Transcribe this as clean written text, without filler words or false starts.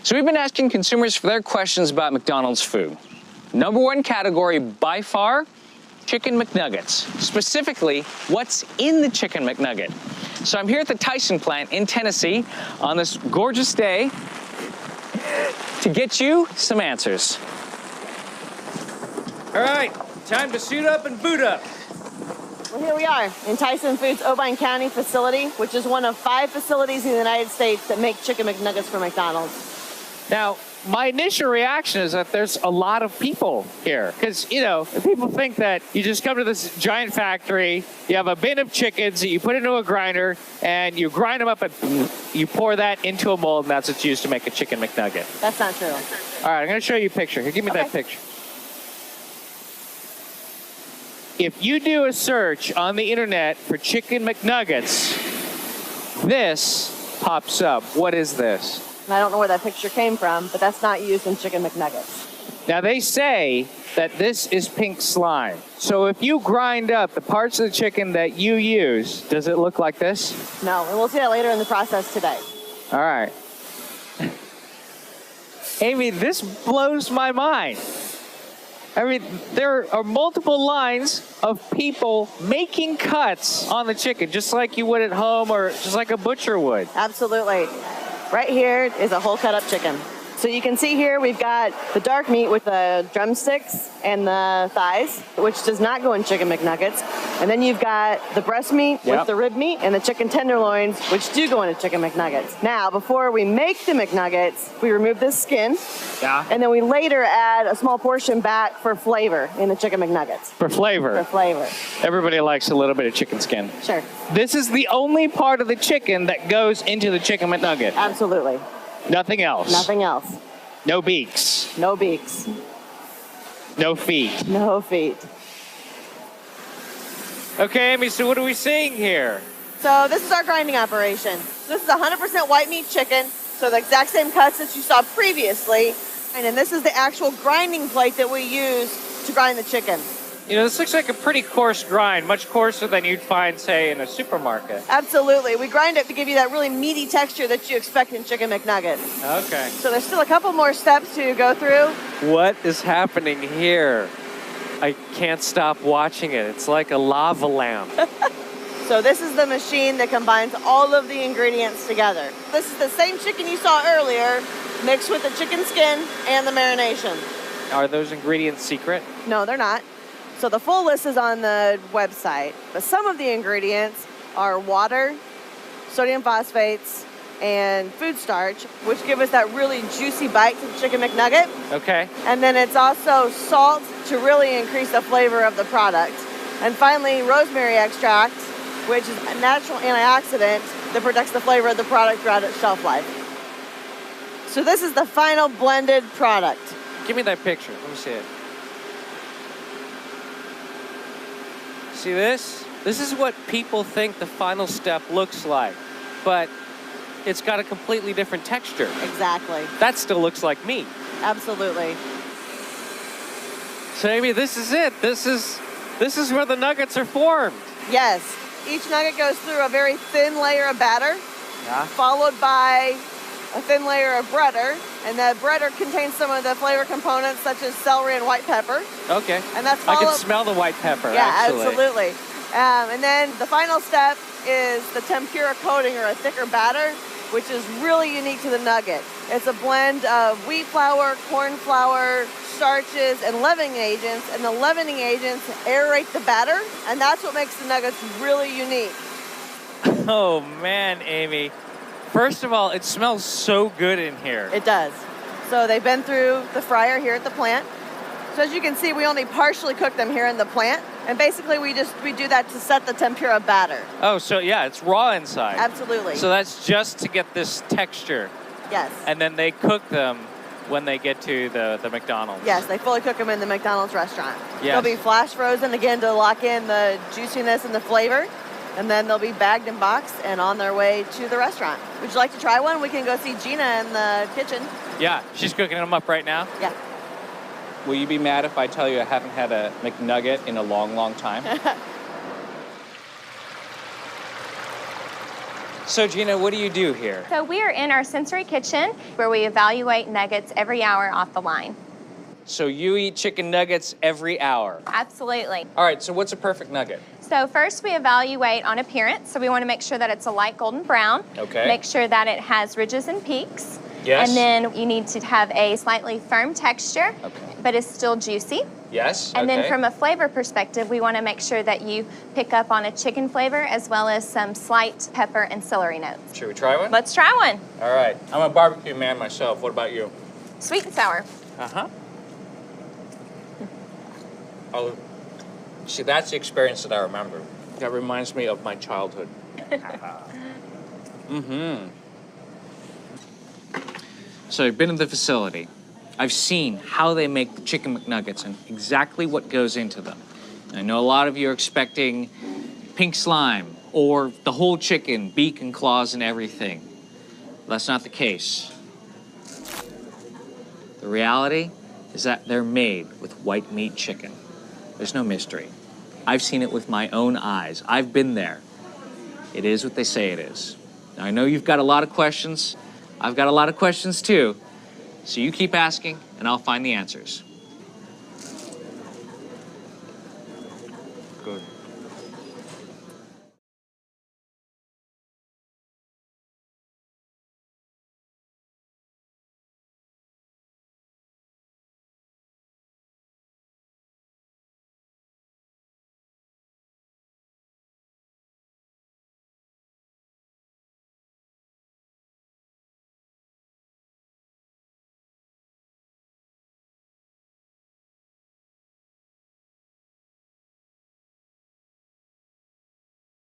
So we've been asking consumers for their questions about McDonald's food. Number one category by far, Chicken McNuggets. Specifically, what's in the Chicken McNugget? So I'm here at the Tyson plant in Tennessee on this gorgeous day to get you some answers. All right, time to suit up and boot up. Well, here we are in Tyson Foods' Obion County facility, which is one of 5 facilities in the United States that make Chicken McNuggets for McDonald's. Now, my initial reaction is that there's a lot of people here. Because, you know, people think that you just come to this giant factory, you have a bin of chickens that you put into a grinder, and you grind them up and you pour that into a mold, and that's what's used to make a Chicken McNugget. That's not true. All right, I'm going to show you a picture. Here, give me that picture. If you do a search on the internet for Chicken McNuggets, this pops up. What is this? And I don't know where that picture came from, but that's not used in Chicken McNuggets. Now, they say that this is pink slime. So if you grind up the parts of the chicken that you use, does it look like this? No, and we'll see that later in the process today. All right. Amy, this blows my mind. I mean, there are multiple lines of people making cuts on the chicken, just like you would at home or just like a butcher would. Absolutely. Right here is a whole cut up chicken. So you can see here we've got the dark meat with the drumsticks and the thighs, which does not go in Chicken McNuggets. And then you've got the breast meat with the rib meat and the chicken tenderloins, which do go into Chicken McNuggets. Now, before we make the McNuggets, we remove this skin. Yeah. And then we later add a small portion back for flavor in the Chicken McNuggets. For flavor. For flavor. Everybody likes a little bit of chicken skin. Sure. This is the only part of the chicken that goes into the Chicken McNugget. Absolutely. Nothing else. Nothing else. No beaks. No beaks. No feet. No feet. Okay, Amy, so what are we seeing here? So this is our grinding operation. This is 100% white meat chicken, so the exact same cuts that you saw previously. And then this is the actual grinding plate that we use to grind the chicken. You know, this looks like a pretty coarse grind, much coarser than you'd find, say, in a supermarket. Absolutely. We grind it to give you that really meaty texture that you expect in Chicken McNuggets. Okay. So there's still a couple more steps to go through. What is happening here? I can't stop watching it. It's like a lava lamp. So this is the machine that combines all of the ingredients together. This is the same chicken you saw earlier, mixed with the chicken skin and the marination. Are those ingredients secret? No, they're not. So the full list is on the website, but some of the ingredients are water, sodium phosphates, and food starch, which give us that really juicy bite to the Chicken McNugget. Okay. And then it's also salt to really increase the flavor of the product. And finally, rosemary extract, which is a natural antioxidant that protects the flavor of the product throughout its shelf life. So this is the final blended product. Give me that picture. Let me see it. See this? This is what people think the final step looks like, but it's got a completely different texture. Exactly. That still looks like meat. Absolutely. So maybe this is it. This is where the nuggets are formed. Yes. Each nugget goes through a very thin layer of batter, followed by a thin layer of breader, and that breader contains some of the flavor components such as celery and white pepper. Okay. And that's I followed... can smell the white pepper, yeah, actually. absolutely. And then the final step is the tempura coating, or a thicker batter, which is really unique to the nugget. It's a blend of wheat flour, corn flour, starches, and leavening agents, and the leavening agents aerate the batter, and that's what makes the nuggets really unique. Oh, man, Amy. First of all, it smells so good in here. It does. So they've been through the fryer here at the plant. So as you can see, we only partially cook them here in the plant. And basically we do that to set the tempura batter. Oh, so yeah, it's raw inside. Absolutely. So that's just to get this texture. Yes. And then they cook them when they get to the McDonald's. Yes, they fully cook them in the McDonald's restaurant. Yes. They'll be flash frozen again to lock in the juiciness and the flavor. And then they'll be bagged and boxed and on their way to the restaurant. Would you like to try one? We can go see Gina in the kitchen. Yeah, she's cooking them up right now. Yeah. Will you be mad if I tell you I haven't had a McNugget in a long, long time? So Gina, what do you do here? So we are in our sensory kitchen where we evaluate nuggets every hour off the line. So you eat chicken nuggets every hour? Absolutely. All right, so what's a perfect nugget? So first we evaluate on appearance. So we want to make sure that it's a light golden brown. Okay. Make sure that it has ridges and peaks. Yes. And then you need to have a slightly firm texture, Okay. but it's still juicy. Yes, And okay. then from a flavor perspective, we want to make sure that you pick up on a chicken flavor as well as some slight pepper and celery notes. Should we try one? Let's try one. All right. I'm a barbecue man myself. What about you? Sweet and sour. Uh-huh. Oh, see, that's the experience that I remember. That reminds me of my childhood. Mm-hmm. So I've been in the facility. I've seen how they make the chicken McNuggets and exactly what goes into them. I know a lot of you are expecting pink slime or the whole chicken, beak and claws and everything. That's not the case. The reality is that they're made with white meat chicken. There's no mystery. I've seen it with my own eyes. I've been there. It is what they say it is. Now, I know you've got a lot of questions. I've got a lot of questions too. So you keep asking, and I'll find the answers.